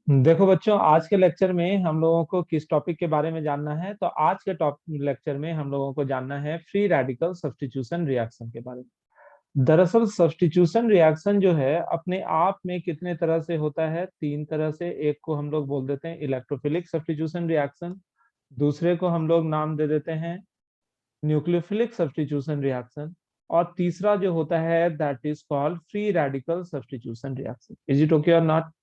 देखो बच्चों, आज के लेक्चर में हम लोगों को किस टॉपिक के बारे में जानना है। तो आज के टॉपिक लेक्चर में हम लोगों को जानना है फ्री रेडिकल सब्स्टिट्यूशन रिएक्शन के बारे में। दरअसल सब्स्टिट्यूशन रिएक्शन जो है अपने आप में कितने तरह से होता है, तीन तरह से। एक को हम लोग बोल देते हैं इलेक्ट्रोफिलिक सब्स्टिट्यूशन रिएक्शन, दूसरे को हम लोग नाम दे देते हैं न्यूक्लियोफिलिक सब्स्टिट्यूशन रिएक्शन, और तीसरा जो होता है that is called free radical substitution reaction. Is it okay और नॉट?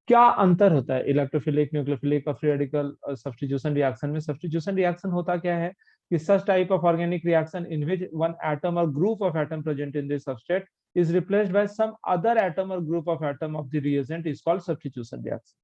क्या अंतर होता है इलेक्ट्रोफिलिक, न्यूक्लियोफिलिक और फ्री रेडिकल सब्स्टिट्यूशन रिएक्शन में? सब्स्टिट्यूशन रिएक्शन होता क्या है कि such type of organic reaction in which one atom और group of atom present in this substrate is replaced by some other atom or group of atom of the reagent is called substitution reaction.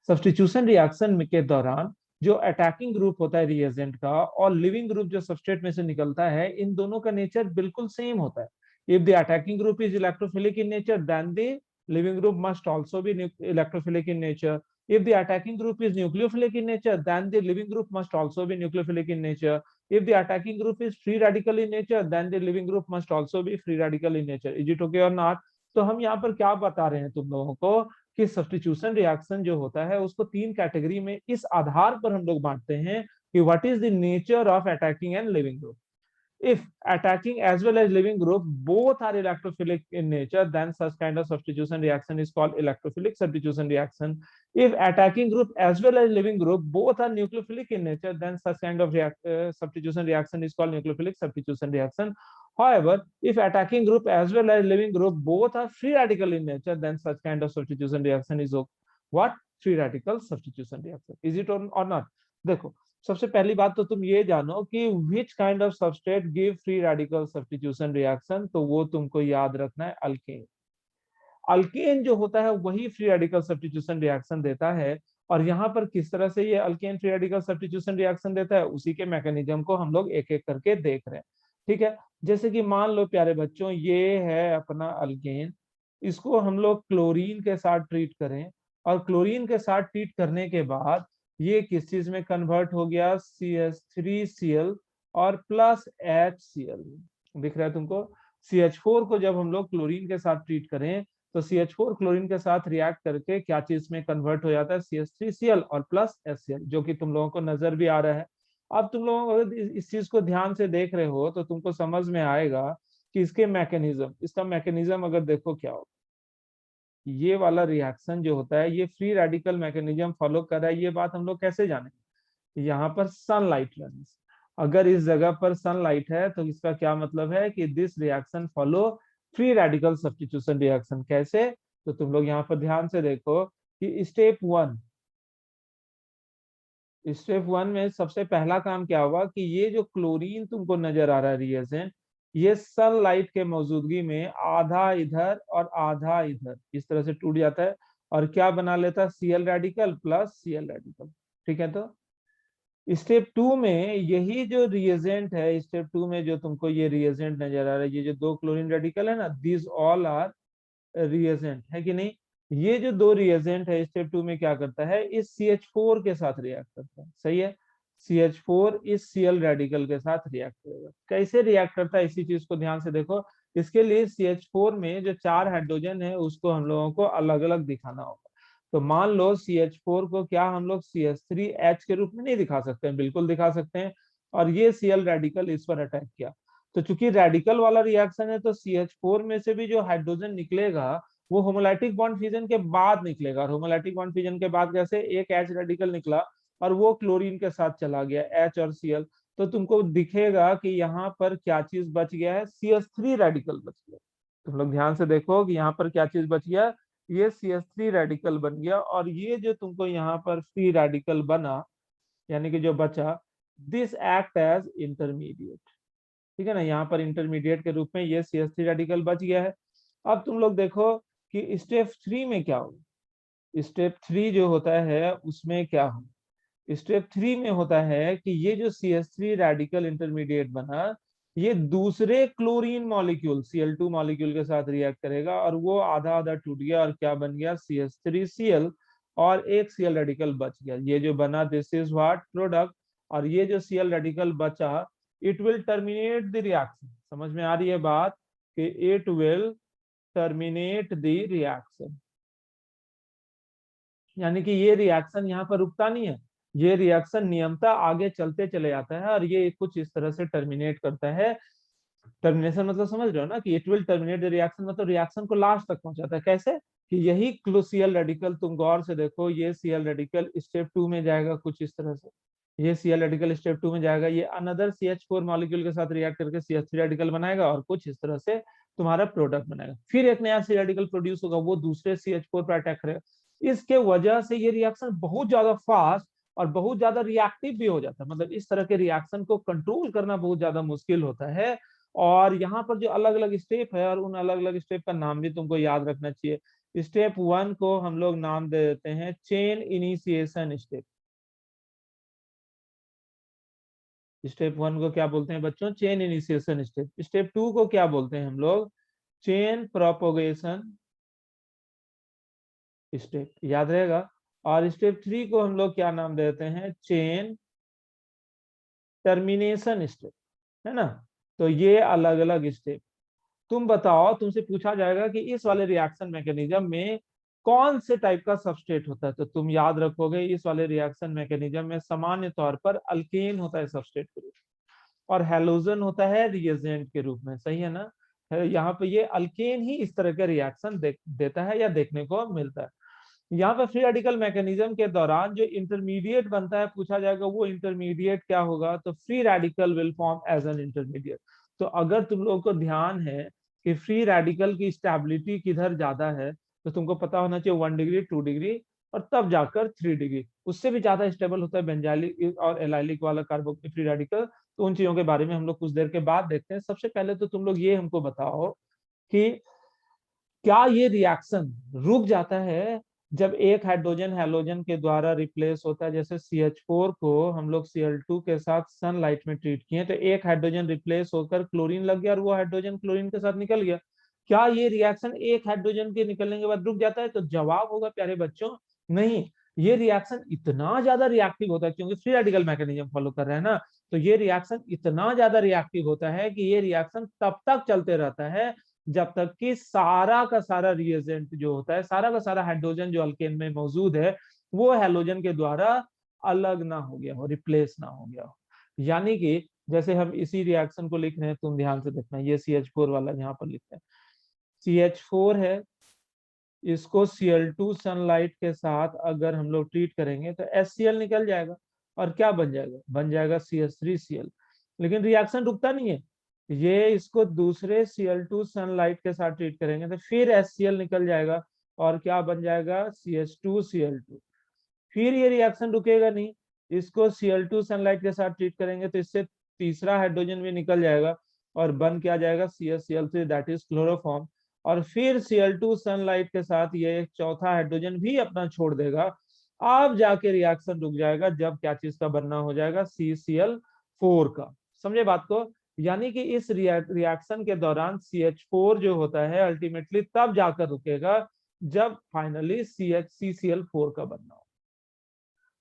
Substitution reaction के दौरान जो attacking group होता है reagent का और leaving group जो substrate में से निकलता है, इन दोनों का नेचर बिल्कुल सेम होता है। If the attacking group is electrophilic in nature, then the living group must also be electrophilic in nature. If the attacking group is nucleophilic in nature, then the living group must also be nucleophilic in nature. If the attacking group is free radical in nature, then the living group must also be free radical in nature. Is it okay or not? तो हम यहाँ पर क्या बता रहे हैं तुम लोगों को कि सब्स्टिट्यूशन रिएक्शन जो होता है उसको तीन कैटेगरी में इस आधार पर हम लोग बांटते हैं कि what is the nature of attacking and leaving group. If attacking as well as living group both are electrophilic in nature, then such kind of substitution reaction is called electrophilic substitution reaction. If attacking group as well as living group both are nucleophilic in nature, then such kind of substitution reaction is called nucleophilic substitution reaction. However, if attacking group as well as living group both are free radical in nature, then such kind of substitution reaction is what? Free radical substitution reaction. Is it or not? देखो, सबसे पहली बात तो तुम ये जानो कि which kind of substrate give free radical substitution reaction. तो वो तुमको याद रखना है, अल्केन। अल्केन जो होता है वही फ्री रेडिकल सब्स्टिट्यूशन रिएक्शन देता है। और यहाँ पर किस तरह से ये alkane free radical substitution reaction देता है, उसी के मैकेनिज्म को हम लोग एक एक करके देख रहे हैं। ठीक है, जैसे कि मान लो प्यारे बच्चों, ये है अपना अल्केन। इसको हम लोग क्लोरीन के साथ ट्रीट करें, और क्लोरीन के साथ ट्रीट करने के बाद ये किस चीज में कन्वर्ट हो गया? CH3Cl और प्लस HCl। दिख रहा है तुमको? CH4 को जब हम लोग क्लोरीन के साथ ट्रीट करें तो CH4 क्लोरीन के साथ रिएक्ट करके क्या चीज में कन्वर्ट हो जाता है? CH3Cl और प्लस HCl, जो कि तुम लोगों को नजर भी आ रहा है। अब तुम लोग अगर इस चीज को ध्यान से देख रहे हो तो तुमको समझ में आएगा कि इसका मैकेनिज्म अगर देखो क्या हो। ये वाला रिएक्शन जो होता है ये फ्री रेडिकल मैकेनिज्म फॉलो कर रहा है। ये बात हम लोग कैसे जाने? यहाँ पर सनलाइट रन, अगर इस जगह पर सनलाइट है तो इसका क्या मतलब है कि this reaction follow free radical substitution reaction. कैसे? तो तुम लोग यहाँ पर ध्यान से देखो कि स्टेप वन में सबसे पहला काम क्या हुआ कि ये जो क्लोरीन तुमको नजर आ रहा है रिएजेंट, ये सनलाइट के मौजूदगी में आधा इधर और आधा इधर इस तरह से टूट जाता है, और क्या बना लेता है? Cl radical plus Cl radical. ठीक है, तो स्टेप टू में यही जो रिएजेंट है, स्टेप टू में जो तुमको ये रिएजेंट नजर आ रहा है, ये जो दो क्लोरीन रेडिकल है ना, दिस ऑल आर रिएजेंट है कि नहीं? ये जो दो रिएजेंट है स्टेप टू में क्या करता है? इस CH4 के साथ रिएक्ट करता है। सही है, CH4 इस Cl रेडिकल के साथ रिएक्ट करेगा। कैसे रिएक्ट करता है इसी चीज को ध्यान से देखो। इसके लिए CH4 में जो 4 हाइड्रोजन है उसको हम लोगों को अलग अलग दिखाना होगा। तो मान लो CH4 को क्या हम लोग CH3H के रूप में नहीं दिखा सकते हैं? बिल्कुल दिखा सकते हैं। और ये Cl रेडिकल इस पर अटैक किया, तो चूंकि रेडिकल वाला रिएक्शन है तो CH4 में से भी जो हाइड्रोजन निकलेगा वो होमोलाइटिक बॉन्ड फ्यूजन के बाद निकलेगा। और होमोलाइटिक बॉन्ड फ्यूजन के बाद जैसे एक H रेडिकल निकला और वो क्लोरीन के साथ चला गया, H और Cl, तो तुमको दिखेगा कि यहाँ पर क्या चीज बच गया है? CH3 रेडिकल बच गया। तुम लोग ध्यान से देखो कि यहाँ पर क्या चीज बच गया? ये CH3 रेडिकल बन गया। और ये जो तुमको यहाँ पर फ्री रेडिकल बना, यानी कि जो बचा, दिस एक्ट एज इंटरमीडिएट। ठीक है ना, यहाँ पर इंटरमीडिएट के रूप में ये CH3 रेडिकल बच गया है। अब तुम लोग देखो कि स्टेप थ्री में क्या होगा। स्टेप थ्री जो होता है उसमें क्या हो? स्टेप थ्री में होता है कि ये जो CH3 रेडिकल इंटरमीडिएट बना, ये दूसरे क्लोरीन मॉलिक्यूल Cl2 मॉलिक्यूल के साथ रिएक्ट करेगा, और वो आधा आधा टूट गया और क्या बन गया? CH3Cl और एक Cl रेडिकल बच गया। ये जो बना दिस इज व्हाट? प्रोडक्ट। और ये जो Cl रेडिकल बचा, it will terminate the reaction. समझ में आ रही है बात? कि it will terminate the reaction. यानी कि ये रिएक्शन यहाँ पर रुकता नहीं है, ये रिएक्शन नियमतः आगे चलते चले जाता है और ये कुछ इस तरह से टर्मिनेट करता है। टर्मिनेशन मतलब समझ रहे हो ना, कि it will terminate the reaction, मतलब रिएक्शन को लास्ट तक पहुंचाता है। कैसे? कि यही सीएल रेडिकल, तुम गौर से देखो, ये सीएल रेडिकल स्टेप 2 में जाएगा कुछ इस तरह से, ये सीएल रेडिकल स्टेप 2 में जाएगा, ये अनदर CH4 मॉलिक्यूल के साथ रिएक्ट करके CH3 रेडिकल बनाएगा और कुछ इस तरह से तुम्हारा प्रोडक्ट बनाएगा। फिर एक नया सी रेडिकल प्रोड्यूस होगा, वो दूसरे CH4 पर अटैक करेगा। इसके वजह से ये रिएक्शन बहुत ज्यादा फास्ट और बहुत ज्यादा रिएक्टिव भी हो जाता है। मतलब इस तरह के रिएक्शन को कंट्रोल करना बहुत ज्यादा मुश्किल होता है। और यहाँ पर जो अलग अलग स्टेप है, और उन अलग अलग स्टेप का नाम भी तुमको याद रखना चाहिए। स्टेप 1 को हम लोग नाम दे देते हैं चेन इनिशिएशन स्टेप। स्टेप 1 को क्या बोलते हैं बच्चों? Chain initiation step. स्टेप 2 को क्या बोलते हैं हम लोग? चेन प्रोपोगेशन स्टेप, याद रहेगा। और स्टेप 3 को हम लोग क्या नाम देते हैं? चेन टर्मिनेशन स्टेप, है ना। तो ये अलग अलग स्टेप। तुम बताओ, तुमसे पूछा जाएगा कि इस वाले रिएक्शन मैकेनिज्म में कौन से टाइप का सबस्ट्रेट होता है, तो तुम याद रखोगे इस वाले रिएक्शन मैकेनिज्म में सामान्य तौर पर अल्केन होता है सबस्ट्रेट के रूप में, और हैलोजन होता है रिएजेंट के रूप में, सही है ना। यहाँ पे ये अल्केन ही इस तरह का रिएक्शन देता है या देखने को मिलता है। यहाँ पे फ्री रेडिकल मैकेनिज्म के दौरान जो इंटरमीडिएट बनता है, पूछा जाएगा वो इंटरमीडिएट क्या होगा, तो free radical will form as an intermediate. तो अगर तुम लोगों को ध्यान है कि फ्री रेडिकल की स्टेबिलिटी किधर ज्यादा है, तो तुमको पता होना चाहिए 1 डिग्री, 2 डिग्री, और तब जाकर 3 डिग्री। उससे भी ज्यादा स्टेबल होता है बेंजाइलिक और एलाइलिक वाला कार्बो फ्री रेडिकल। तो उन चीजों के बारे में हम लोग कुछ देर के बाद देखते हैं। सबसे पहले तो तुम लोग ये हमको बताओ कि क्या ये रिएक्शन रुक जाता है जब एक हाइड्रोजन हैलोजन के द्वारा रिप्लेस होता है? जैसे CH4 को हम लोग Cl2 के साथ सनलाइट में ट्रीट किए, तो एक हाइड्रोजन रिप्लेस होकर क्लोरीन लग गया और वो हाइड्रोजन क्लोरीन के साथ निकल गया। क्या ये रिएक्शन एक हाइड्रोजन के निकलने के बाद रुक जाता है? तो जवाब होगा प्यारे बच्चों, नहीं। ये रिएक्शन इतना ज्यादा रिएक्टिव होता है, क्योंकि फ्री रेडिकल मैकेनिज्म फॉलो कर रहे हैं ना, तो ये रिएक्शन इतना ज्यादा रिएक्टिव होता है कि ये रिएक्शन तब तक चलते रहता है जब तक कि सारा का सारा रिएजेंट जो होता है, सारा का सारा हाइड्रोजन जो अल्केन में मौजूद है, वो हैलोजन के द्वारा अलग ना हो गया हो, रिप्लेस ना हो गया हो। यानी कि जैसे हम इसी रिएक्शन को लिख रहे हैं, तुम ध्यान से देखना, ये CH4 वाला यहाँ पर लिखते हैं, CH4 है, इसको Cl2 सनलाइट के साथ अगर हम लोग ट्रीट करेंगे तो HCl निकल जाएगा, और क्या बन जाएगा? बन जाएगा CH3Cl। लेकिन रिएक्शन रुकता नहीं है, ये इसको दूसरे Cl2 सनलाइट के साथ ट्रीट करेंगे तो फिर HCl निकल जाएगा, और क्या बन जाएगा? CH2Cl2। फिर ये रिएक्शन रुकेगा नहीं, इसको Cl2 सनलाइट के साथ ट्रीट करेंगे तो इससे तीसरा हाइड्रोजन भी निकल जाएगा, और बन क्या जाएगा? CHCl3, that is chloroform. और फिर Cl2 सनलाइट के साथ ये एक चौथा हाइड्रोजन भी अपना छोड़ देगा। अब जाके रिएक्शन रुक जाएगा जब क्या चीज का बनना हो जाएगा? CCl4 का। समझे बात को? यानी कि इस रिएक्शन के दौरान CH4 जो होता है अल्टीमेटली तब जाकर रुकेगा जब फाइनली CCl4 का बनना हो।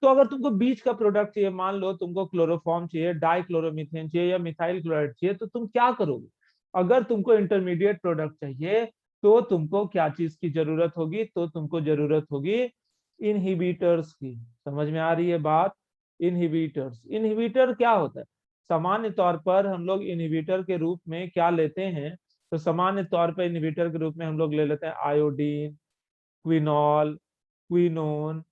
तो अगर तुमको बीच का प्रोडक्ट चाहिए, मान लो तुमको क्लोरोफॉर्म चाहिए, डाइक्लोरोमीथेन चाहिए या मिथाइल क्लोराइड चाहिए, तो तुम क्या करोगे? अगर तुमको इंटरमीडिएट प्रोडक्ट चाहिए तो तुमको क्या चीज की जरूरत होगी? तो तुमको जरूरत होगी इनहिबिटर्स की। समझ में आ रही है बात? इनहिबिटर्स। इनहिबिटर क्या होता है? सामान्य तौर पर हम लोग इनहिबिटर के रूप में क्या लेते हैं? तो सामान्य तौर पर इनहिबिटर के रूप में हम लोग ले लेते हैं आयोडीन, क्विनॉल, क्विनोन,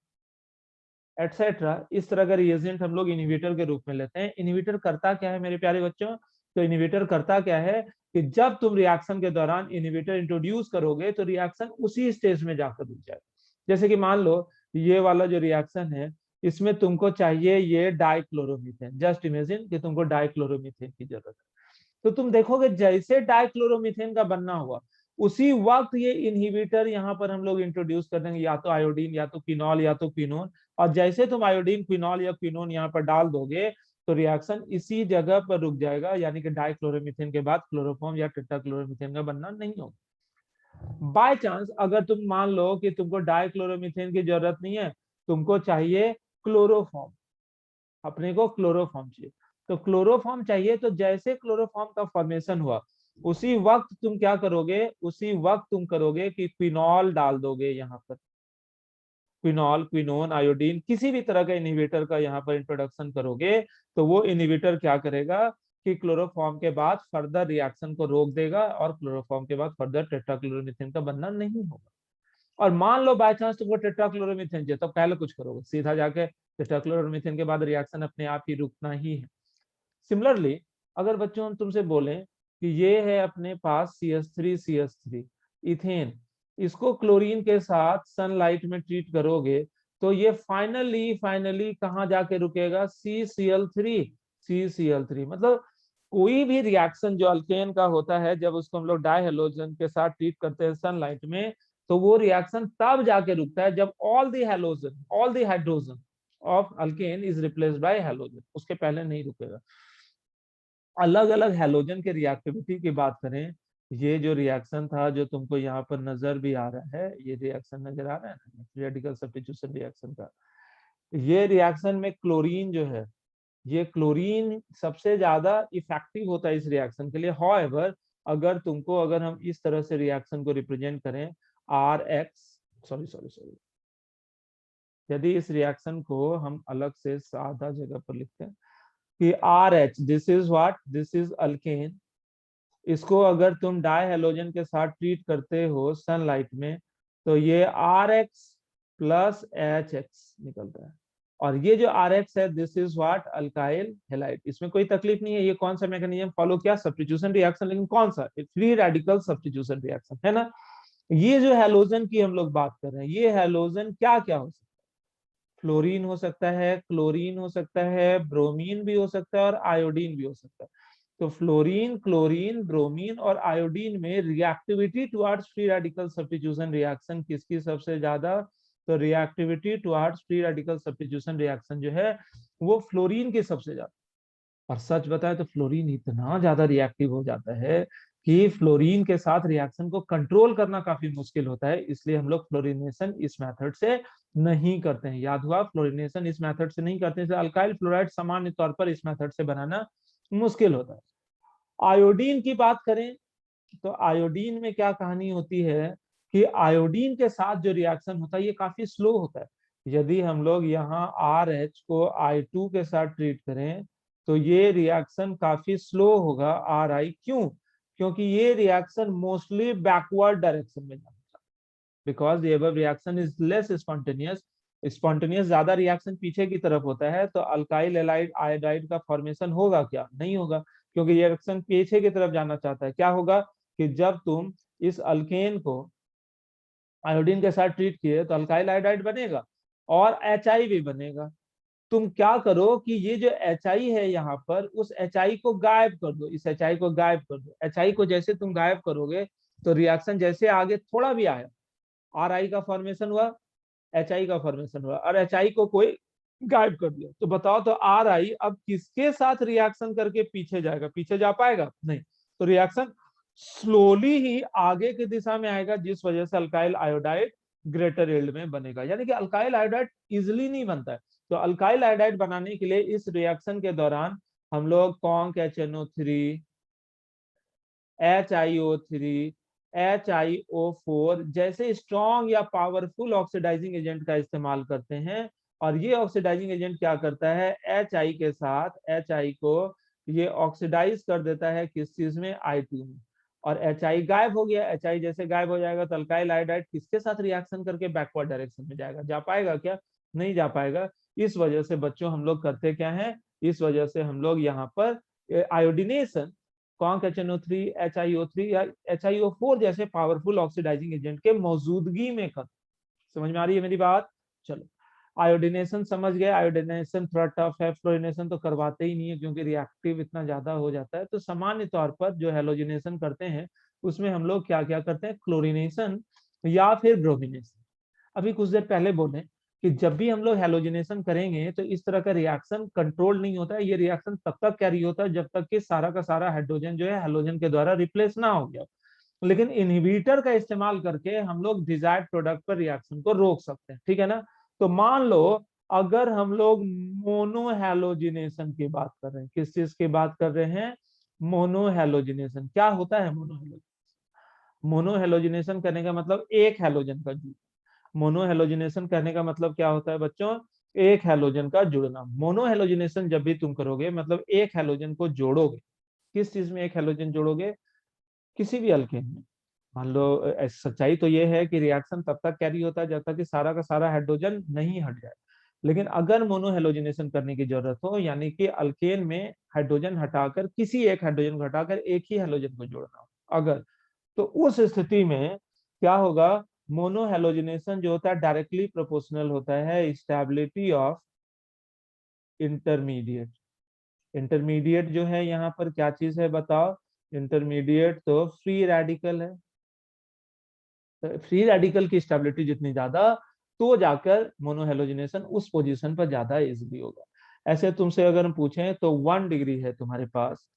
एटसेट्रा। इस तरह का रिएजेंट हम लोग इनहिबिटर के रूप में लेते हैं। इनहिबिटर करता क्या है मेरे प्यारे बच्चों? तो इनहिबिटर करता क्या है कि जब तुम रिएक्शन के दौरान इनहिबिटर इंट्रोड्यूस करोगे तो रिएक्शन उसी स्टेज में जाकर रुक जाए। जैसे कि मान लो ये वाला जो रिएक्शन है, इसमें तुमको चाहिए ये डाइक्लोरोमीथेन। जस्ट इमेजिन कि तुमको डाइक्लोरोमीथेन की जरूरत है, तो तुम देखोगे जैसे डाइक्लोरोमीथेन का बनना हुआ, उसी वक्त ये इनहिबिटर यहाँ पर हम लोग इंट्रोड्यूस कर देंगे, या तो आयोडीन, या तो क्विनॉल, या तो क्विनोन। और जैसे तुम आयोडीन, क्विनॉल या क्विनोन यहाँ पर डाल दोगे तो रिएक्शन इसी जगह पर रुक जाएगा, यानी कि डाइक्लोरोमीथेन के बाद क्लोरोफॉर्म या टेट्राक्लोरोमीथेन का बनना नहीं होगा। बाय चांस अगर तुम मान लो कि तुमको डाइक्लोरोमीथेन की जरूरत नहीं है, तुमको चाहिए क्लोरोफॉर्म, अपने को क्लोरोफॉर्म चाहिए, तो क्लोरोफॉर्म चाहिए तो जैसे क्लोरोफॉर्म का फॉर्मेशन हुआ, उसी वक्त तुम क्या करोगे? उसी वक्त तुम करोगे कि फिनॉल डाल दोगे यहाँ पर। क्विनॉल, क्विनोन, आयोडीन, किसी भी तरह का इनहिबिटर का यहाँ पर इंट्रोडक्शन करोगे तो वो इनहिबिटर क्या करेगा कि क्लोरोफॉर्म के बाद फर्दर रिएक्शन को रोक देगा और क्लोरोफॉर्म के बाद फर्दर टेट्राक्लोरोमीथेन का बनना नहीं होगा। और मान लो बाय चांस तुमको टेट्राक्लोरोमीथेन चाहिए, तो पहले कुछ करोगे, सीधा जाके टेट्राक्लोरोमीथेन के बाद रिएक्शन अपने आप ही रुकना ही है। सिमिलरली अगर बच्चों हम तुमसे बोलें कि ये है अपने पास CH3 इथेन, इसको क्लोरीन के साथ सनलाइट में ट्रीट करोगे तो ये फाइनली कहाँ जाके रुकेगा, CCl3। मतलब कोई भी रिएक्शन जो अल्केन का होता है, जब उसको हम लोग डाई हेलोजन के साथ ट्रीट करते हैं सनलाइट में, तो वो रिएक्शन तब जाके रुकता है जब all the hydrogen of alkane is replaced by halogen, उसके पहले नहीं रुकेगा। अलग अलग हैलोजन के रिएक्टिविटी की बात करें, ये जो रिएक्शन था जो तुमको यहाँ पर नजर भी आ रहा है, ये रिएक्शन नजर आ रहा है ना, रेडिकल सब्स्टिट्यूशन रिएक्शन का, ये रिएक्शन में क्लोरीन जो है, ये क्लोरीन सबसे ज्यादा इफेक्टिव होता है इस रिएक्शन के लिए। हाउएवर अगर हम इस तरह से रिएक्शन को रिप्रेजेंट करें, सॉरी, यदि इस रिएक्शन को हम अलग से सादा जगह पर लिखते हैं कि RH, दिस इज अल्केन, इसको अगर तुम डाई हेलोजन के साथ ट्रीट करते हो सनलाइट में तो ये RH प्लस HX निकलता है। और ये जो RH है, this is what, alkyl halide. इसमें कोई तकलीफ नहीं है, ये कौन सा मैकेनिज्म फॉलो किया, सब्स्टिट्यूशन रिएक्शन, लेकिन कौन सा, फ्री रेडिकल सब्स्टिट्यूशन रिएक्शन, है ना। ये जो हैलोजन की हम लोग बात कर रहे हैं, ये हैलोजन क्या क्या हो सकता है, फ्लोरीन हो सकता है, क्लोरीन हो सकता है, ब्रोमीन भी हो सकता है और आयोडीन भी हो सकता है। तो फ्लोरीन, क्लोरीन, ब्रोमीन और आयोडीन में reactivity towards free radical substitution reaction किसकी सबसे ज्यादा, तो reactivity towards free radical substitution reaction जो है वो फ्लोरीन की सबसे ज्यादा। और सच बताए तो फ्लोरीन इतना ज्यादा रिएक्टिव हो जाता है कि फ्लोरीन के साथ रिएक्शन को कंट्रोल करना काफी मुश्किल होता है, इसलिए हम लोग फ्लोरिनेशन इस मेथड से नहीं करते हैं। याद हुआ, फ्लोरिनेशन इस मेथड से नहीं करते हैं, अल्काइल फ्लोराइड सामान्य तौर पर इस मेथड से बनाना मुश्किल होता है। आयोडीन की बात करें तो आयोडीन में क्या कहानी होती है कि आयोडीन के साथ जो रिएक्शन होता है ये काफी स्लो होता है। यदि हम लोग यहाँ RH को I2 के साथ ट्रीट करें तो ये रिएक्शन काफी स्लो होगा RI, क्यों, क्योंकि ये रिएक्शन मोस्टली बैकवर्ड डायरेक्शन में जाता है, because the above reaction is less spontaneous। Spontaneous ज्यादा रिएक्शन पीछे की तरफ होता है, तो अल्काइल एलाइड आयोडाइड का फॉर्मेशन होगा क्या, नहीं होगा, क्योंकि ये रिएक्शन पीछे की तरफ जाना चाहता है। क्या होगा कि जब तुम इस अल्केन को आयोडीन के साथ ट्रीट किए तो अल्काइल आयोडाइड बनेगा और HI भी बनेगा। तुम क्या करो कि ये जो HI है यहाँ पर, उस HI को गायब कर दो, इस HI को गायब कर दो। HI को जैसे तुम गायब करोगे तो रिएक्शन जैसे आगे थोड़ा भी आया, RI का फॉर्मेशन हुआ, HI का फॉर्मेशन हुआ, और HI को कोई गायब कर दिया, तो बताओ तो RI अब किसके साथ रिएक्शन करके पीछे जाएगा, पीछे जा पाएगा नहीं, तो रिएक्शन स्लोली ही आगे की दिशा में आएगा, जिस वजह से अल्काइल आयोडाइड ग्रेटर यील्ड में बनेगा। यानी कि अल्काइल आयोडाइड इजिली नहीं बनता है। तो अल्काइल आयोडाइड बनाने के लिए इस रिएक्शन के दौरान हम लोग कॉन्क HNO3, HiO3, HiO4 जैसे स्ट्रॉन्ग या पावरफुल ऑक्सीडाइजिंग एजेंट का इस्तेमाल करते हैं। और ये ऑक्सीडाइजिंग एजेंट क्या करता है, HI के साथ HI को ये ऑक्सीडाइज कर देता है, किस चीज में, I2 में। और HI गायब हो गया, HI जैसे गायब हो जाएगा तो अल्काइल आयोडाइड किसके साथ रिएक्शन करके बैकवर्ड डायरेक्शन में जाएगा, जा पाएगा क्या, नहीं जा पाएगा। इस वजह से बच्चों हम लोग करते क्या है, इस वजह से हम लोग यहाँ पर आयोडिनेशन कॉन्क HNO3, HiO3 या HiO4 जैसे पावरफुल ऑक्सीडाइजिंग एजेंट के मौजूदगी में कर। समझ में आ रही है मेरी बात, चलो। आयोडिनेशन समझ गए, आयोडिनेशन थोड़ा टफ है, फ्लोरिनेशन तो करवाते ही नहीं है क्योंकि रिएक्टिव इतना ज्यादा हो जाता है। तो सामान्य तौर पर जो हेलोजिनेशन करते हैं उसमें हम लोग क्या क्या करते हैं, क्लोरिनेशन या फिर ब्रोमिनेशन। अभी कुछ देर पहले बोले कि जब भी हम लोग हेलोजिनेशन करेंगे तो इस तरह का रिएक्शन कंट्रोल नहीं होता है, ये रिएक्शन तब तक कैरी होता है जब तक कि सारा का सारा हाइड्रोजन जो है हेलोजन के द्वारा रिप्लेस ना हो गया। लेकिन इनहिबिटर का इस्तेमाल करके हम लोग डिजायर्ड प्रोडक्ट पर रिएक्शन को रोक सकते हैं, ठीक है ना। तो मान लो अगर हम लोग मोनोहेलोजिनेशन की बात कर रहे हैं, किस चीज की बात कर रहे हैं, मोनोहेलोजिनेशन। क्या होता है मोनोहेलोजिनेशन, मोनोहेलोजिनेशन करने का मतलब एक हेलोजन का जुड़, मोनो हेलोजिनेशन कहने का मतलब क्या होता है बच्चों, एक हेलोजन का जुड़ना। मोनो हेलोजिनेशन जब भी तुम करोगे मतलब एक हेलोजन को जोड़ोगे। किस चीज में एक हेलोजन जोड़ोगे, किसी भी अल्केन में। मान लो सच्चाई तो ये है कि रिएक्शन तब तक कैरी होता है जब तक कि सारा का सारा हाइड्रोजन नहीं हट जाए। लेकिन अगर मोनो हेलोजिनेशन करने की जरूरत हो, यानी कि अल्केन में हाइड्रोजन हटाकर किसी एक हाइड्रोजन को हटाकर एक ही हेलोजन को जोड़ना हो अगर, तो उस स्थिति में क्या होगा, मोनो हेलोजिनेशन जो होता है डायरेक्टली प्रोपोर्शनल होता है स्टेबिलिटी ऑफ इंटरमीडिएट। इंटरमीडिएट जो है यहाँ पर क्या चीज है बताओ, इंटरमीडिएट तो फ्री रेडिकल है। फ्री रेडिकल की स्टेबिलिटी जितनी ज्यादा, तो जाकर मोनोहेलोजिनेशन उस पोजीशन पर ज्यादा इजीली होगा। ऐसे तुमसे अगर हम पूछें तो 1 डिग्री है तुम्हारे पास,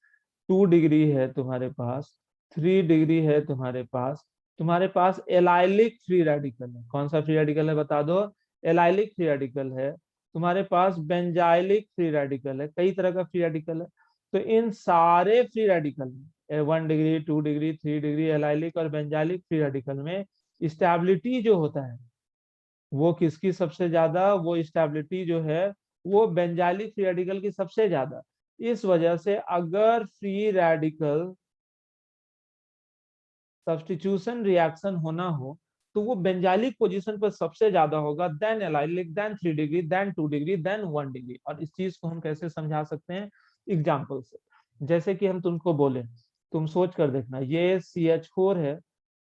2 डिग्री है तुम्हारे पास, 3 डिग्री है तुम्हारे पास एलाइलिक फ्री रेडिकल है। कौन सा फ्री रेडिकल है बता दो, एलाइलिक फ्री रेडिकल है। तुम्हारे पास बेंजाइलिक फ्री रेडिकल है, कई तरह का फ्री रेडिकल है। तो इन सारे फ्री रेडिकल में 1 डिग्री, 2 डिग्री, 3 डिग्री एलाइलिक और बेंजाइलिक फ्री रेडिकल में स्टेबिलिटी जो होता है वो किसकी सबसे ज्यादा, वो स्टेबिलिटी जो है वो बेंजाइलिक फ्री रेडिकल की सबसे ज्यादा। इस वजह से अगर फ्री रेडिकल सब्स्टिट्यूशन रिएक्शन होना हो तो वो बेंजाइलिक पोजीशन पर सबसे ज्यादा होगा, then allylic, then 3 degree, then 2 degree, then 1 degree. और इस चीज को हम कैसे समझा सकते हैं, एग्जाम्पल से। जैसे कि हम तुमको बोले, तुम सोच कर देखना, ये CH4 है,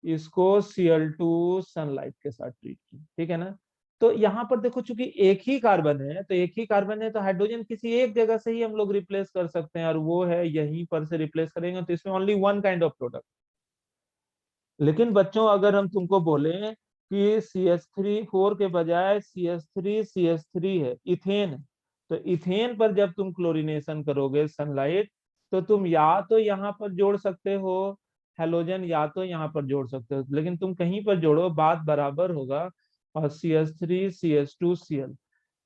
इसको Cl2 सनलाइट के साथ ट्रीट की, ठीक है ना। तो यहाँ पर देखो चूंकि एक ही कार्बन है, तो एक ही कार्बन है तो हाइड्रोजन किसी एक जगह से ही हम लोग रिप्लेस कर सकते हैं, और वो है यहीं पर से रिप्लेस करेंगे, तो इसमें only one kind of product. लेकिन बच्चों अगर हम तुमको बोले कि CH3 4 के बजाय CH3 है, इथेन है, तो इथेन पर जब तुम क्लोरीनेशन करोगे सनलाइट, तो तुम या तो यहाँ पर जोड़ सकते हो हेलोजन, या तो यहाँ पर जोड़ सकते हो, लेकिन तुम कहीं पर जोड़ो बात बराबर होगा। और CH3 CH2 Cl,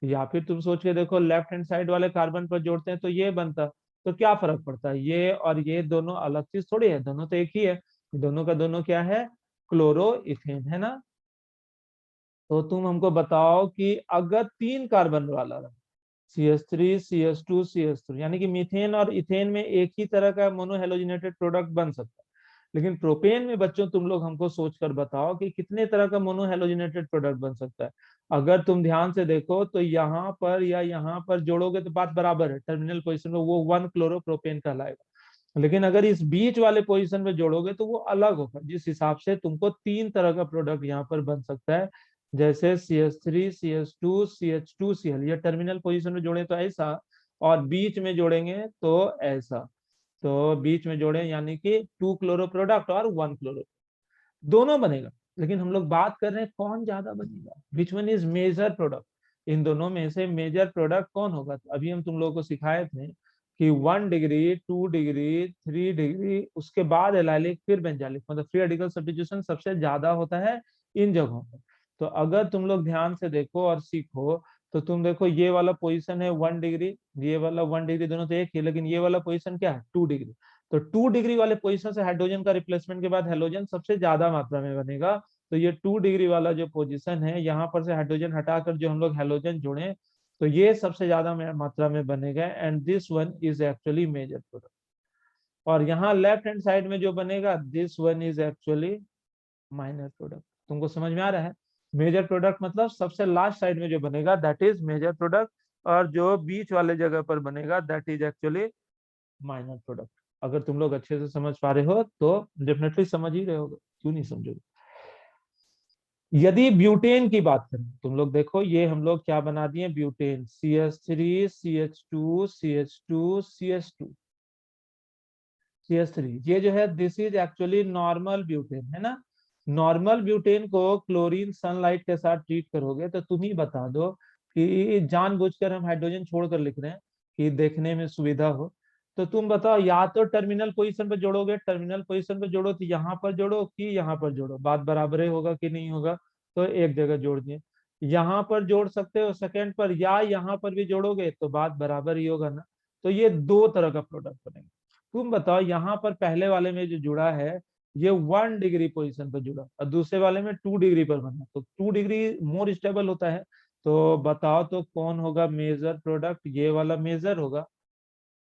या फिर तुम सोच के देखो लेफ्ट हैंड साइड वाले कार्बन पर जोड़ते हैं तो ये बनता, तो क्या फर्क पड़ता है, ये और ये दोनों अलग चीज थोड़ी है, दोनों तो एक ही है। दोनों का दोनों क्या है, क्लोरो इथेन है ना। तो तुम हमको बताओ कि अगर 3 कार्बन वाला CH3 CH2 CH3, यानी कि मीथेन और इथेन में एक ही तरह का मोनोहेलोजिनेटेड प्रोडक्ट बन सकता है, लेकिन प्रोपेन में बच्चों तुम लोग हमको सोचकर बताओ कि कितने तरह का मोनोहेलोजिनेटेड प्रोडक्ट बन सकता है। अगर तुम ध्यान से देखो तो यहाँ पर या यहाँ पर जोड़ोगे तो बात बराबर है, टर्मिनल पोजीशन में वो 1 क्लोरोप्रोपेन कहलाएगा। लेकिन अगर इस बीच वाले पोजीशन में जोड़ोगे तो वो अलग होगा, जिस हिसाब से तुमको 3 तरह का प्रोडक्ट यहाँ पर बन सकता है। जैसे CH3 CH2 CH2Cl, ये टर्मिनल पोजीशन में जोड़े तो ऐसा, और बीच में जोड़ेंगे तो ऐसा। तो बीच में जोड़े यानी कि 2 क्लोरो प्रोडक्ट और 1 क्लोरो, दोनों बनेगा। लेकिन हम लोग बात कर रहे हैं कौन ज्यादा बनेगा, which one is major product, इन दोनों में से मेजर प्रोडक्ट कौन होगा। तो अभी हम तुम लोगों को सिखाए थे कि 1 डिग्री, 2 डिग्री, 3 डिग्री, उसके बाद एलाइलिक, फिर बेंजालिक, मतलब फ्री रेडिकल सब्स्टिट्यूशन सबसे ज्यादा होता है इन जगहों पर। तो अगर तुम लोग ध्यान से देखो और सीखो, तो तुम देखो ये वाला पोजीशन है 1 डिग्री, ये वाला 1 डिग्री, दोनों तो एक ही, लेकिन ये वाला पोजीशन क्या है 2 डिग्री। तो 2 डिग्री वाले पोजीशन से हाइड्रोजन का रिप्लेसमेंट के बाद हेलोजन सबसे ज्यादा मात्रा में बनेगा। तो ये 2 डिग्री वाला जो पोजीशन है, यहाँ पर से हाइड्रोजन हटाकर जो हम लोग हेलोजन जोड़े, तो ये सबसे ज्यादा मात्रा में बनेगा, and this one is actually major product. और यहाँ लेफ्ट हैंड साइड में जो बनेगा, this one is actually minor product. तुमको समझ में आ रहा है, मेजर प्रोडक्ट मतलब सबसे लास्ट साइड में जो बनेगा दैट इज मेजर प्रोडक्ट, और जो बीच वाले जगह पर बनेगा that is actually minor product. अगर तुम लोग अच्छे से समझ पा रहे हो तो डेफिनेटली समझ ही रहे होगे, क्यों नहीं समझोगे। यदि ब्यूटेन की बात करें, तुम लोग देखो ये हम लोग क्या बना दिए, butane CH3 CH2 CH2 CH3, ये जो है this is actually normal butane है ना। नॉर्मल ब्यूटेन को क्लोरीन सनलाइट के साथ ट्रीट करोगे तो तुम ही बता दो कि जानबूझकर हम हाइड्रोजन छोड़कर लिख रहे हैं कि देखने में सुविधा हो। तो तुम बताओ, या तो टर्मिनल पोजीशन पे जोड़ोगे, टर्मिनल पोजीशन पे जोड़ो तो यहाँ पर जोड़ो कि यहाँ पर जोड़ो, बात बराबर होगा कि नहीं होगा, तो एक जगह जोड़ दिए। यहाँ पर जोड़ सकते हो सेकेंड पर, या यहाँ पर भी जोड़ोगे तो बात बराबर ही होगा ना। तो ये 2 तरह का प्रोडक्ट बनेगा। तुम बताओ यहाँ पर पहले वाले में जो जुड़ा है ये 1 डिग्री पोजीशन पर जुड़ा और दूसरे वाले में 2 डिग्री पर बना, तो 2 डिग्री मोर स्टेबल होता है। तो बताओ तो कौन होगा मेजर प्रोडक्ट? ये वाला मेजर होगा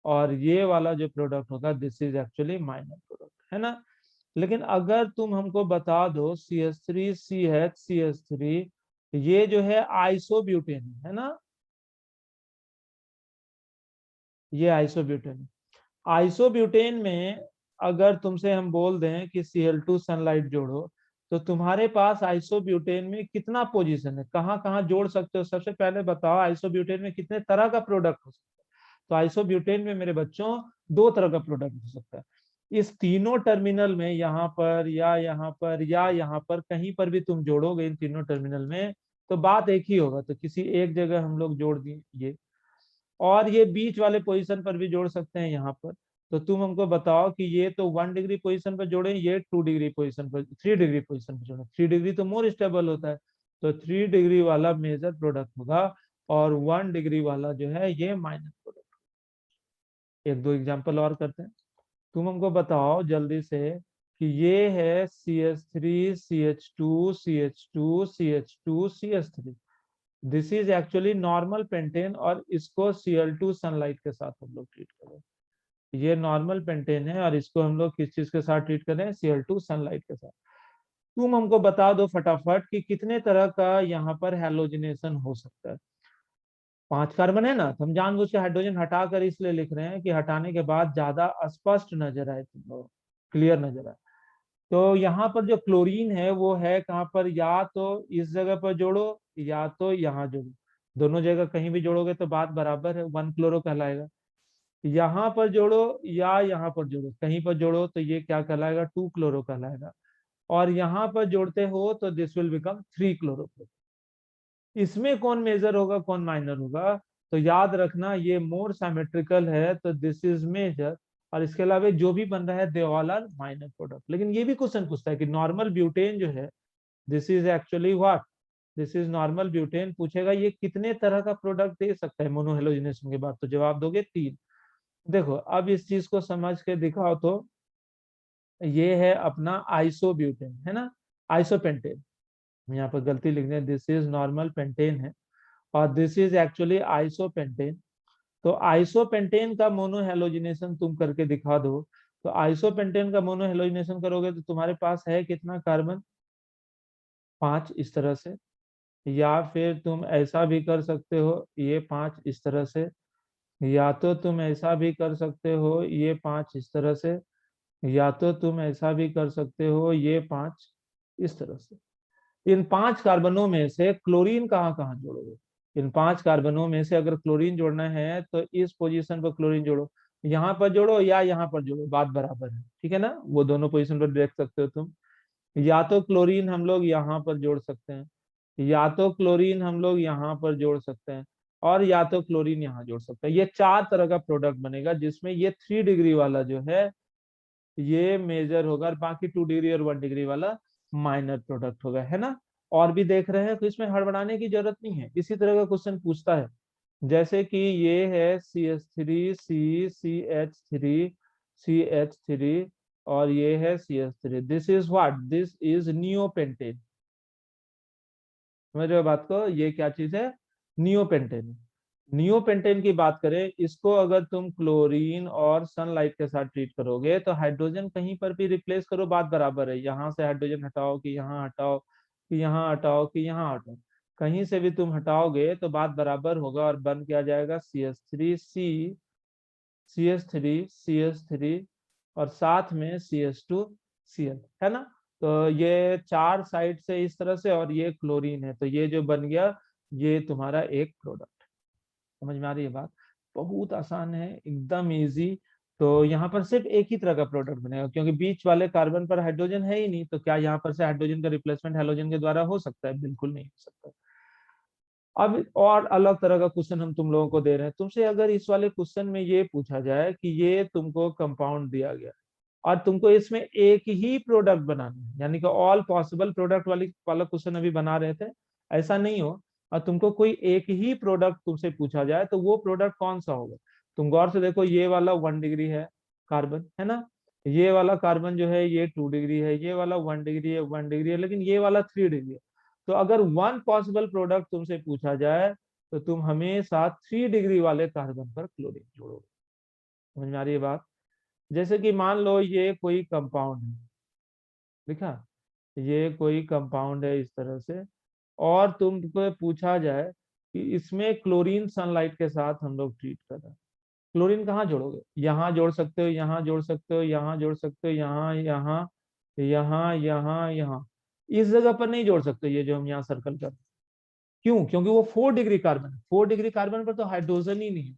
और ये वाला जो प्रोडक्ट होगा this is actually minor product, है ना। लेकिन अगर तुम हमको बता दो CH3 CH CH3, ये जो है आइसोब्यूटेन है ना, ये आइसोब्यूटेन है। आइसोब्यूटेन में अगर तुमसे हम बोल दें कि Cl2 सनलाइट जोड़ो, तो तुम्हारे पास आइसोब्यूटेन में कितना पोजीशन है, कहाँ कहाँ जोड़ सकते हो? सबसे पहले बताओ आइसोब्यूटेन में कितने तरह का प्रोडक्ट हो सकता है? तो आइसोब्यूटेन में मेरे बच्चों 2 तरह का प्रोडक्ट हो सकता है। इस तीनों टर्मिनल में, यहाँ पर या यहाँ पर या यहाँ पर कहीं पर भी तुम जोड़ोगे इन तीनों टर्मिनल में, तो बात एक ही होगा। तो किसी एक जगह हम लोग जोड़ दिए ये, और ये बीच वाले पोजीशन पर भी जोड़ सकते हैं यहाँ पर। तो तुम हमको बताओ कि ये तो 1 डिग्री पोजीशन पर जोड़े, ये 2 डिग्री पोजीशन पर, 3 डिग्री पोजीशन पर जोड़े। 3 डिग्री तो मोर स्टेबल होता है, तो 3 डिग्री वाला मेजर प्रोडक्ट होगा और 1 डिग्री वाला जो है ये माइनर प्रोडक्ट। एक दो एग्जांपल और करते हैं। तुम हमको बताओ जल्दी से कि ये है CH3 CH2 CH2 CH2 CH3, this is actually normal pentane, और इसको Cl2 सनलाइट के साथ हम लोग ट्रीट करें। ये नॉर्मल पेंटेन है और इसको हम लोग किस चीज के साथ ट्रीट करें? Cl2 सनलाइट के साथ। तुम हमको बता दो फटाफट कि कितने तरह का यहाँ पर हैलोजिनेशन हो सकता है। 5 कार्बन है ना, तो हम जानबूझ के हाइड्रोजन हटाकर इसलिए लिख रहे हैं कि हटाने के बाद ज्यादा स्पष्ट नजर आए, तुम लोग क्लियर नजर आए। तो यहाँ पर जो क्लोरीन है वो है कहाँ पर? या तो इस जगह पर जोड़ो या तो यहाँ जोड़ो, दोनों जगह कहीं भी जोड़ोगे तो बात बराबर है, 1 क्लोरो कहलाएगा। यहाँ पर जोड़ो या यहाँ पर जोड़ो, कहीं पर जोड़ो तो ये क्या कहलाएगा? 2 क्लोरो कहलाएगा। और यहाँ पर जोड़ते हो तो दिस विल बिकम 3 क्लोरो। इसमें कौन मेजर होगा कौन माइनर होगा? तो याद रखना ये मोर सिमेट्रिकल है तो दिस इज मेजर, और इसके अलावा जो भी बन रहा है they all are minor product. लेकिन ये भी क्वेश्चन पूछता है कि नॉर्मल ब्यूटेन जो है this is actually what? This is normal butane. पूछेगा ये कितने तरह का प्रोडक्ट दे सकता है मोनोहेलोजिनेशन के बाद, तो जवाब दोगे 3। देखो अब इस चीज को समझ के दिखाओ तो, ये है अपना आइसोब्यूटेन है ना, आइसोपेंटेन। यहाँ पर गलती लिख दें, दिस इज नॉर्मल पेंटेन है और दिस इज एक्चुअली आइसोपेंटेन। तो आइसोपेंटेन का मोनोहेलोजिनेशन तुम करके दिखा दो। तो आइसोपेंटेन का मोनोहेलोजिनेशन करोगे तो तुम्हारे पास है कितना कार्बन? 5 इस तरह से। या फिर तुम ऐसा भी कर सकते हो, ये 5 इस तरह से। या तो तुम ऐसा भी कर सकते हो, ये 5 इस तरह से। या तो तुम ऐसा भी कर सकते हो, ये 5 इस तरह से। इन 5 कार्बनों में से क्लोरीन कहाँ कहाँ जोड़ोगे? इन 5 कार्बनों में से अगर क्लोरीन जोड़ना है तो इस पोजीशन पर क्लोरीन जोड़ो, यहाँ पर जोड़ो या यहाँ पर जोड़ो, बात बराबर है, ठीक है ना। वो दोनों पोजीशन पर देख सकते हो तुम। या तो क्लोरीन हम लोग यहाँ पर जोड़ सकते हैं, या तो क्लोरीन हम लोग यहाँ पर जोड़ सकते हैं, और या तो क्लोरीन यहाँ जोड़ सकते हैं। ये 4 तरह का प्रोडक्ट बनेगा जिसमें ये 3 डिग्री वाला जो है ये मेजर होगा और बाकी 2 डिग्री और 1 डिग्री वाला माइनर प्रोडक्ट होगा, है ना। और भी देख रहे हैं तो इसमें हड़बड़ाने की जरूरत नहीं है, इसी तरह का क्वेश्चन पूछता है। जैसे कि ये है CH3 CH3 CH3 और ये है CH3, this is what? This is neopentane. समझ रहे हो बात को? ये क्या चीज है? नियोपेंटेन। नियोपेंटेन की बात करें, इसको अगर तुम क्लोरीन और सनलाइट के साथ ट्रीट करोगे तो हाइड्रोजन कहीं पर भी रिप्लेस करो बात बराबर है। यहाँ से हाइड्रोजन हटाओ कि यहाँ हटाओ कि यहाँ हटाओ कि यहाँ हटाओ, कहीं से भी तुम हटाओगे तो बात बराबर होगा और बन क्या जाएगा? CH3 CH3 और साथ में CH2Cl, है ना। तो ये 4 साइड से इस तरह से, और ये क्लोरीन है, तो ये जो बन गया ये तुम्हारा एक प्रोडक्ट। समझ में आ रही है बात? बहुत आसान है, एकदम इजी। तो यहाँ पर सिर्फ एक ही तरह का प्रोडक्ट बनेगा क्योंकि बीच वाले कार्बन पर हाइड्रोजन है ही नहीं, तो क्या यहाँ पर से हाइड्रोजन का रिप्लेसमेंट हाइड्रोजन के द्वारा हो सकता है? बिल्कुल नहीं हो सकता। अब और अलग तरह का क्वेश्चन हम तुम लोगों को दे रहे हैं। तुमसे अगर इस वाले क्वेश्चन में ये पूछा जाए कि ये तुमको कंपाउंड दिया गया और तुमको इसमें एक ही प्रोडक्ट बनाना है, यानी कि ऑल पॉसिबल प्रोडक्ट वाली वाला क्वेश्चन अभी बना रहे थे, ऐसा नहीं हो, और तुमको कोई एक ही प्रोडक्ट तुमसे पूछा जाए तो वो प्रोडक्ट कौन सा होगा? तुम गौर से देखो, ये वाला 1 डिग्री है कार्बन, है ना। ये वाला कार्बन जो है ये 2 डिग्री है, ये वाला 1 डिग्री है, 1 डिग्री है, लेकिन ये वाला 3 डिग्री है। तो अगर वन पॉसिबल प्रोडक्ट तुमसे पूछा जाए तो तुम हमेशा 3 डिग्री वाले कार्बन पर क्लोरीन जोड़ोगे। समझ में आ रही है बात? जैसे कि मान लो ये कोई कंपाउंड है, देखा, ये कोई कंपाउंड है इस तरह से, और तुमको पूछा जाए कि इसमें क्लोरीन सनलाइट के साथ हम लोग ट्रीट कर रहे हैं, क्लोरीन कहाँ जोड़ोगे? यहाँ जोड़ सकते हो, यहाँ जोड़ सकते हो, यहाँ जोड़ सकते हो, यहाँ, यहाँ, यहाँ, यहाँ, यहाँ। इस जगह पर नहीं जोड़ सकते, ये जो हम यहाँ सर्कल कर रहे हैं। क्यों? क्योंकि वो 4 डिग्री कार्बन है, 4 डिग्री कार्बन पर तो हाइड्रोजन ही नहीं है,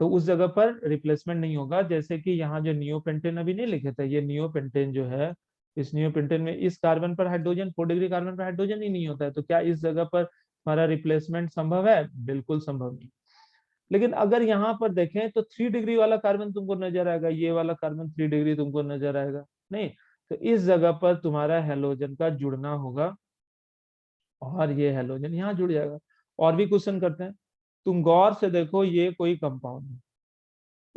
तो उस जगह पर रिप्लेसमेंट नहीं होगा। जैसे कि यहाँ जो नियोपेंटेन अभी नहीं लिखे थे, ये नियोपेंटेन जो है, इस नियोपेंटेन में इस कार्बन पर हाइड्रोजन, 4 डिग्री कार्बन पर हाइड्रोजन ही नहीं होता है, तो क्या इस जगह पर हमारा रिप्लेसमेंट संभव है? बिल्कुल संभव नहीं। लेकिन अगर यहाँ पर देखें तो 3 डिग्री वाला कार्बन तुमको नजर आएगा, ये वाला कार्बन 3 डिग्री तुमको नजर आएगा नहीं, तो इस जगह पर तुम्हारा हेलोजन का जुड़ना होगा और ये हेलोजन यहाँ जुड़ जाएगा। और भी क्वेश्चन करते हैं, तुम गौर से देखो, ये कोई कंपाउंड है,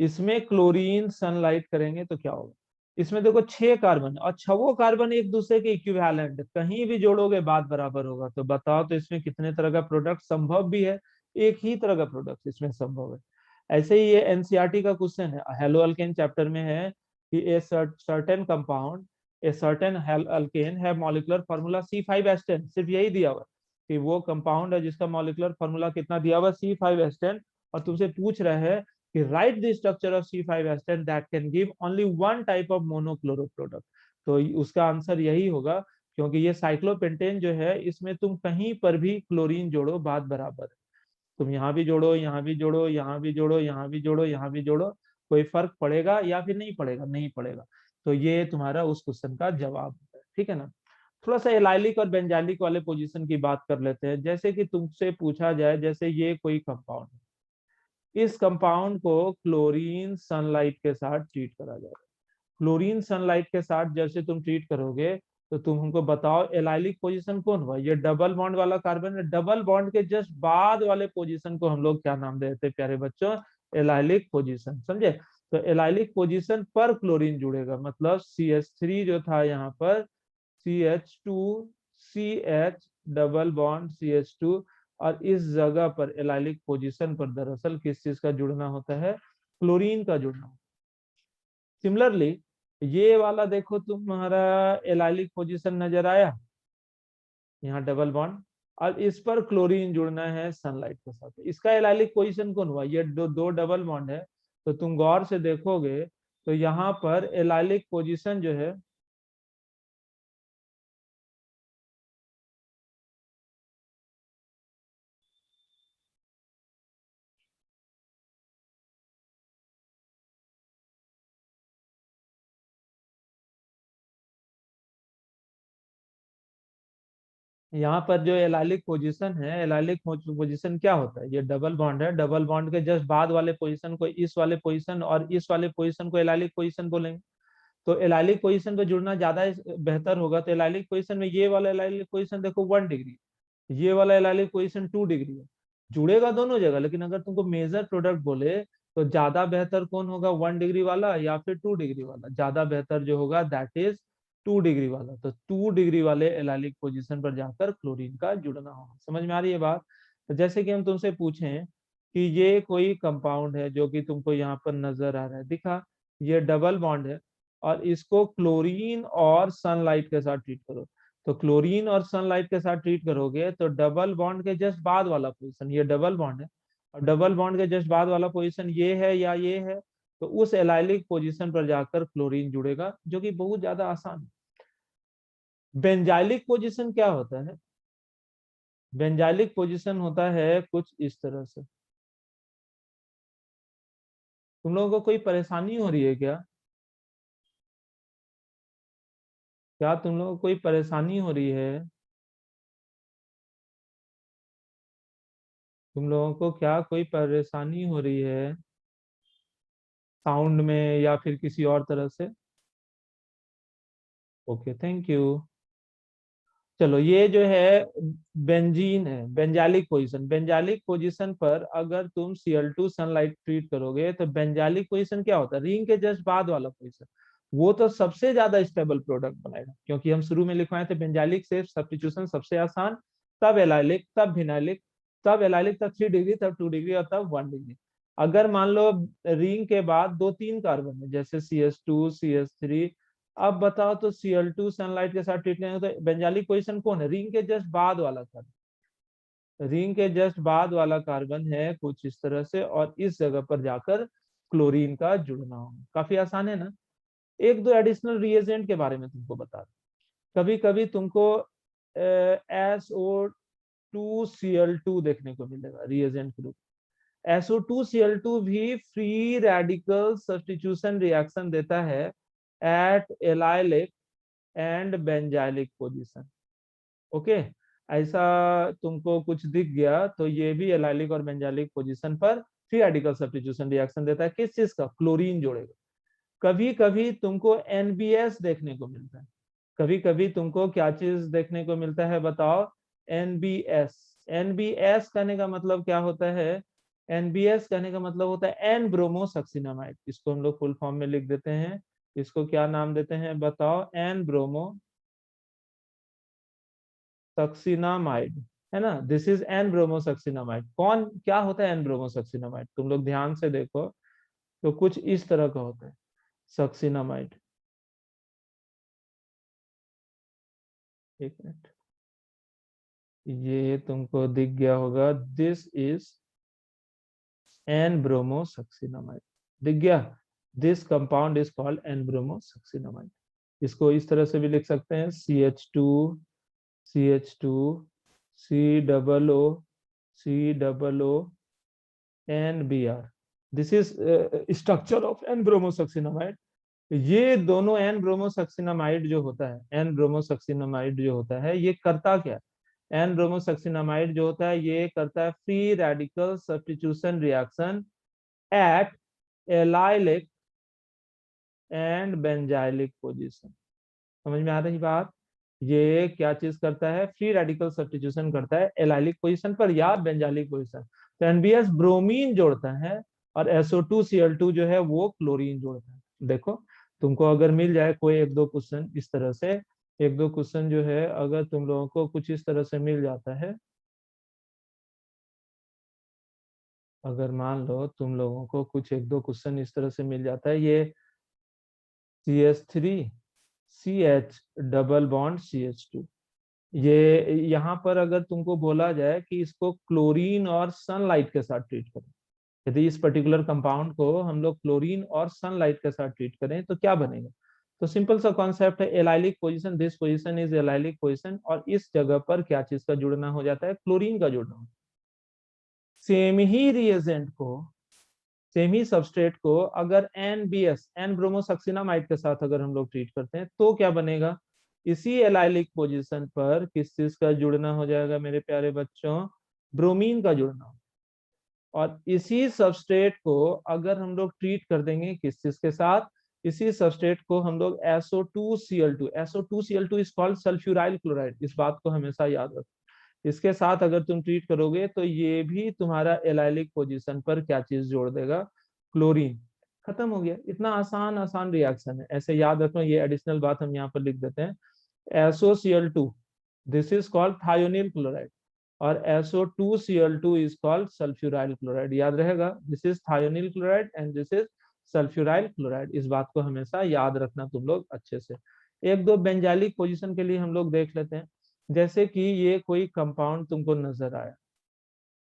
इसमें क्लोरीन सनलाइट करेंगे तो क्या होगा? इसमें देखो 6 कार्बन और 6 कार्बन एक दूसरे के इक्विवेलेंट, कहीं भी जोड़ोगे बात बराबर होगा। तो बताओ तो इसमें कितने तरह का प्रोडक्ट संभव भी है? एक ही तरह का प्रोडक्ट इसमें संभव है। ऐसे ही ये एनसीईआरटी का क्वेश्चन है, हेलो अल्केन चैप्टर में है कि a certain compound, a certain alkane है मॉलिक्यूलर फार्मूला C5H10, सिर्फ यही दिया हुआ कि वो कंपाउंड है जिसका मॉलिक्यूलर फार्मूला कितना दिया हुआ, C5H10, और तुमसे पूछ रहे हैं कि write the structure of C5H10 that can give only one type of monochloro product। तो उसका आंसर यही होगा, क्योंकि ये साइक्लोपेंटेन जो है, इसमें तुम कहीं पर भी क्लोरीन जोड़ो बात बराबर है। तुम यहाँ भी जोड़ो, यहाँ भी जोड़ो, यहाँ भी जोड़ो, यहाँ भी जोड़ो, यहाँ भी जोड़ो, कोई फर्क पड़ेगा या फिर नहीं पड़ेगा? नहीं पड़ेगा। तो ये तुम्हारा उस क्वेश्चन का जवाब है, ठीक है ना। थोड़ा सा एलाइलिक और बेंजाइलिक वाले पोजीशन की बात कर लेते हैं। जैसे कि तुमसे पूछा जाए, जैसे ये कोई कंपाउंड है, इस कंपाउंड को क्लोरीन सनलाइट के साथ ट्रीट करा जाएगा। क्लोरीन सनलाइट के साथ जैसे तुम ट्रीट करोगे तो तुम हमको बताओ एलाइलिक पोजीशन कौन हुआ? ये डबल बॉन्ड वाला कार्बन है, डबल बॉन्ड के जस्ट बाद वाले पोजीशन को हम लोग क्या नाम देते हैं प्यारे बच्चों? एलाइलिक पोजीशन, समझे? तो एलाइलिक पोजीशन पर क्लोरीन जुड़ेगा, मतलब CH3 जो था यहाँ पर, CH2 CH double bond CH2, और इस जगह पर एलाइलिक पोजीशन पर दरअसल किस चीज का जुड़ना होता है? क्लोरीन का जुड़ना। सिमिलरली ये वाला देखो तुम्हारा एलाइलिक पोजीशन नजर आया, यहाँ डबल बॉन्ड, और इस पर क्लोरीन जुड़ना है सनलाइट के साथ, इसका एलाइलिक पोजीशन कौन हुआ? ये दो डबल बॉन्ड है, तो तुम गौर से देखोगे तो यहाँ पर एलाइलिक पोजीशन जो है, यहाँ पर जो एलाइलिक पोजीशन है, एलाइलिक पोजीशन क्या होता है? ये डबल बॉन्ड है, डबल बॉन्ड के जस्ट बाद वाले पोजीशन को इस वाले पोजीशन, और इस वाले पोजीशन को एलाइलिक पोजीशन बोलेंगे। तो एलाइलिक पोजीशन पे जुड़ना ज्यादा बेहतर होगा। तो एलाइलिक पोजीशन में ये वाला एलाइलिक पोजीशन देखो 1 डिग्री, ये वाला एलाइलिक पोजीशन 2 डिग्री है, जुड़ेगा दोनों जगह। लेकिन अगर तुमको मेजर प्रोडक्ट बोले तो ज्यादा बेहतर कौन होगा, 1 डिग्री वाला या फिर 2 डिग्री वाला? ज्यादा बेहतर जो होगा दैट इज 2 डिग्री वाला। तो 2 डिग्री वाले एलाइलिक पोजीशन पर जाकर क्लोरीन का जुड़ना होगा। समझ में आ रही है बात? तो जैसे कि हम तुमसे पूछें कि ये कोई कंपाउंड है जो कि तुमको यहाँ पर नजर आ रहा है, दिखा, ये डबल बॉन्ड है, और इसको क्लोरीन और सनलाइट के साथ ट्रीट करो। तो क्लोरीन और सनलाइट के साथ ट्रीट करोगे तो डबल बॉन्ड के जस्ट बाद वाला पोजीशन, ये डबल बॉन्ड है, और डबल बॉन्ड के जस्ट बाद वाला पोजीशन ये है या ये है, तो उस एलाइलिक पोजीशन पर जाकर क्लोरीन जुड़ेगा, जो कि बहुत ज्यादा आसान है। बेंजाइलिक पोजीशन क्या होता है? बेंजाइलिक पोजीशन होता है कुछ इस तरह से। तुम लोगों को कोई परेशानी हो रही है क्या? क्या तुम लोगों को कोई परेशानी हो रही है? तुम लोगों को क्या कोई परेशानी हो रही है साउंड में या फिर किसी और तरह से? Okay, thank you. चलो, ये जो है बेंजीन है, बेंजालिक पोजीशन। बेंजालिक पोजीशन पर अगर तुम Cl2 सनलाइट ट्रीट करोगे तो बेंजालिक पोजीशन क्या होता है? रिंग के जस्ट बाद वाला पोजीशन। वो तो सबसे ज्यादा स्टेबल प्रोडक्ट बनाएगा, क्योंकि हम शुरू में लिखवाए थे बेंजाइलिक से सब्स्टिट्यूशन सबसे आसान, तब एलाइलिक, तब विनाइलिक, तब एलाइलिक, तब 3 डिग्री, तब 2 डिग्री और तब 1 डिग्री। अगर मान लो रिंग के बाद 2-3 कार्बन है जैसे CH2 CH3, अब बताओ तो Cl2 सनलाइट के साथ ट्रीट करेंगे तो बेंजाइलिक पोजीशन कौन है? रिंग के जस्ट बाद वाला कार्बन, रिंग के जस्ट बाद वाला कार्बन है कुछ इस तरह से, और इस जगह पर जाकर क्लोरीन का जुड़ना होगा। काफी आसान है ना। एक दो एडिशनल रिएजेंट के बारे में तुमको बता दूं। कभी कभी तुमको SO2Cl2 देखने को मिलेगा रिएजेंट ग्रुप। SO2Cl2 भी फ्री रेडिकल सब्स्टिट्यूशन रिएक्शन देता है at allylic and benzylic position. Okay, ऐसा तुमको कुछ दिख गया तो ये भी एलाइलिक और बेंजाइलिक पोजीशन पर फ्री रेडिकल सब्स्टिट्यूशन रिएक्शन देता है। किस चीज का? क्लोरीन जोड़ेगा। कभी कभी तुमको NBS देखने को मिलता है। कभी कभी तुमको क्या चीज देखने को मिलता है बताओ? NBS। NBS कहने का मतलब क्या होता है? NBS कहने का मतलब होता है एन ब्रोमोसक्सिनामाइड। इसको हम लोग फुल फॉर्म में लिख देते हैं। इसको क्या नाम देते हैं बताओ? एन ब्रोमो सक्सिनामाइड, है ना। This is an bromosuccinimide. कौन क्या होता है एन ब्रोमोसक्सिनामाइड? तुम लोग ध्यान से देखो तो कुछ इस तरह का होता है सक्सिनामाइड। एक मिनट, ये तुमको दिख गया होगा। This is an bromosuccinimide. दिख गया? This compound is called an bromosuccinimide. इसको इस तरह से भी लिख सकते हैं CH2 CH2 COO COO NBr। This is structure of N bromosuccinimide. ये दोनों एन ब्रोमोसक्सिनामाइड जो होता है, एन ब्रोमोसक्सिनामाइड जो होता है, ये करता क्या? एन ब्रोमोसक्सिनामाइड जो होता है ये करता है free radical substitution reaction at allylic and benzylic position. समझ में आ रही बात? ये क्या चीज करता है? फ्री रेडिकल सब्स्टिट्यूशन करता है एलाइलिक पोजीशन पर या बेंजाइलिक पोजीशन। तो NBS ब्रोमीन जोड़ता है और SO2Cl2 जो है वो क्लोरीन जोड़ता है। देखो, तुमको अगर मिल जाए कोई एक दो क्वेश्चन इस तरह से, एक दो क्वेश्चन जो है अगर तुम लोगों को कुछ इस तरह से मिल जाता है, अगर मान लो तुम लोगों को कुछ एक दो क्वेश्चन इस तरह से मिल जाता है, ये CH3CH डबल बॉन्ड CH2, ये यहाँ पर अगर तुमको बोला जाए कि इसको क्लोरीन और सनलाइट के साथ ट्रीट करें, यदि इस पर्टिकुलर कंपाउंड को हम लोग क्लोरीन और सनलाइट के साथ ट्रीट करें तो क्या बनेगा? तो सिंपल सा कॉन्सेप्ट है, allylic position, this position is allylic position, और इस जगह पर क्या चीज का जुड़ना हो जाता है? क्लोरीन का जुड़ना। सेम ही रिएजेंट को, सेम ही सबस्ट्रेट को अगर NBS एन ब्रोमोसक्सिनामाइड के साथ अगर हम लोग ट्रीट करते हैं तो क्या बनेगा? इसी एलाइलिक पोजीशन पर किस चीज का जुड़ना हो जाएगा मेरे प्यारे बच्चों? ब्रोमीन का जुड़ना। और इसी सबस्ट्रेट को अगर हम लोग ट्रीट कर देंगे किस चीज के साथ? इसी सबस्ट्रेट को हम लोग SO2Cl2, SO2Cl2 is called sulphuryl chloride, इस बात को हमेशा याद रखो। इसके साथ अगर तुम ट्रीट करोगे तो ये भी तुम्हारा एलाइलिक पोजीशन पर क्या चीज जोड़ देगा? क्लोरीन। खत्म हो गया। इतना आसान आसान रिएक्शन है, ऐसे याद रखना। ये एडिशनल बात हम यहाँ पर लिख देते हैं। SOCl2, this is called thionyl chloride, और SO2Cl2 is called sulphuryl chloride. याद रहेगा, this is thionyl chloride and this is sulphuryl chloride. इस बात को हमेशा याद रखना तुम लोग अच्छे से। एक दो बेंजाइलिक पोजीशन के लिए हम लोग देख लेते हैं। जैसे कि ये कोई कंपाउंड तुमको नजर आया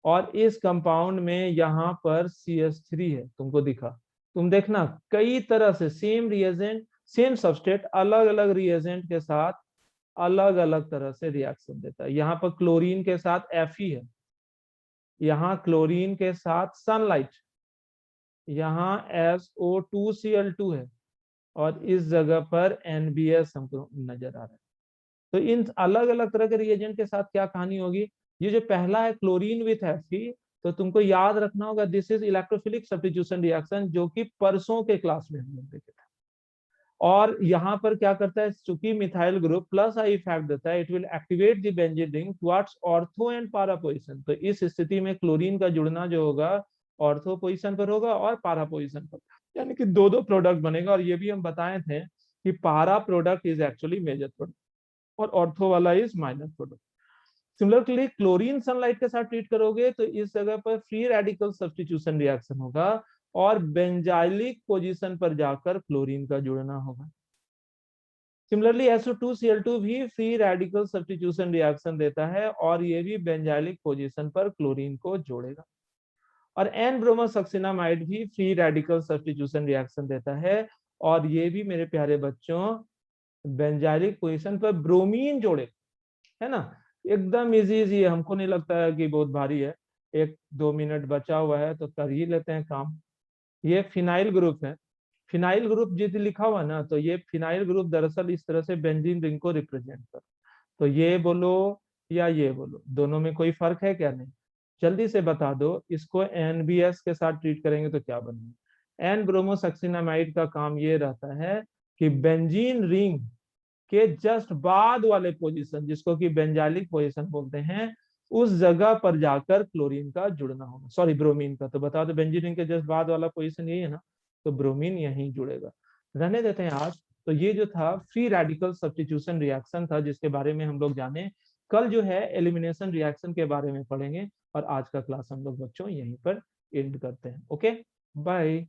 और इस कंपाउंड में यहाँ पर CH3 है, तुमको दिखा। तुम देखना कई तरह से सेम रिएजेंट, सेम सबस्ट्रेट, अलग अलग रिएजेंट के साथ अलग अलग तरह से रिएक्शन देता है। यहाँ पर क्लोरीन के साथ Fe है, यहाँ क्लोरीन के साथ सनलाइट, यहाँ SO2Cl2 है, और इस जगह पर NBS हमको नजर आ रहा है। तो इन अलग अलग तरह के रिएजेंट के साथ क्या कहानी होगी? ये जो पहला है क्लोरीन विथ Fe, तो तुमको याद रखना होगा this is electrophilic substitution reaction, जो कि परसों के क्लास में हम लोग देखे थे। और यहाँ पर क्या करता है, चूंकि methyl group plus I effect देता है, it will activate the benzene ring towards ortho and पारा पोजीशन। तो इस स्थिति में क्लोरीन का जुड़ना जो होगा ऑर्थो पोजीशन पर होगा और पारा पोजीशन पर। यानी कि दो दो प्रोडक्ट बनेगा। और ये भी हम बताए थे कि para product is actually major product और ऑर्थो वाला is minor product. Similarly chlorine sunlight के साथ ट्रीट करोगे तो इस जगह पर फ्री रेडिकल सब्स्टिट्यूशन रिएक्शन होगा और बेंजाइलिक पोजीशन पर जाकर क्लोरीन का जुड़ना होगा। सिमिलरली SO2Cl2 भी फ्री रेडिकल सब्स्टिट्यूशन रिएक्शन देता है और ये भी बेंजाइलिक पोजीशन पर क्लोरीन को जोड़ेगा। और एन ब्रोमोसक्सिनामाइड भी फ्री रेडिकल सब्स्टिट्यूशन रिएक्शन देता है और ये भी मेरे प्यारे बच्चों बेंजाइलिक पोजीशन पर ब्रोमीन जोड़े, है ना। एकदम इजी इजी है, हमको नहीं लगता है कि बहुत भारी है। 1-2 मिनट बचा हुआ है तो कर ही लेते हैं काम। ये फिनाइल ग्रुप है। फिनाइल ग्रुप जिस लिखा हुआ ना, तो ये फिनाइल ग्रुप दरअसल इस तरह से बेंजीन रिंग को रिप्रेजेंट कर, तो ये बोलो या ये बोलो, दोनों में कोई फर्क है क्या? नहीं। जल्दी से बता दो, इसको NBS के साथ ट्रीट करेंगे तो क्या बनेगा? एन ब्रोमोसक्सिनामाइड का काम ये रहता है कि बेंजीन रिंग के जस्ट बाद वाले पोजीशन, जिसको कि बेंजाइलिक पोजीशन बोलते हैं, उस जगह पर जाकर क्लोरीन का जुड़ना होगा, सॉरी ब्रोमीन का। तो बता दो बेंजीन रिंग के जस्ट बाद वाला पोजीशन यही है ना, तो ब्रोमीन यहीं जुड़ेगा। रहने देते हैं आज। तो ये जो था फ्री रेडिकल सब्स्टिट्यूशन रिएक्शन था जिसके बारे में हम लोग जाने। कल जो है एलिमिनेशन रिएक्शन के बारे में पढ़ेंगे और आज का क्लास हम लोग बच्चों यहीं पर एंड करते हैं। Okay, bye.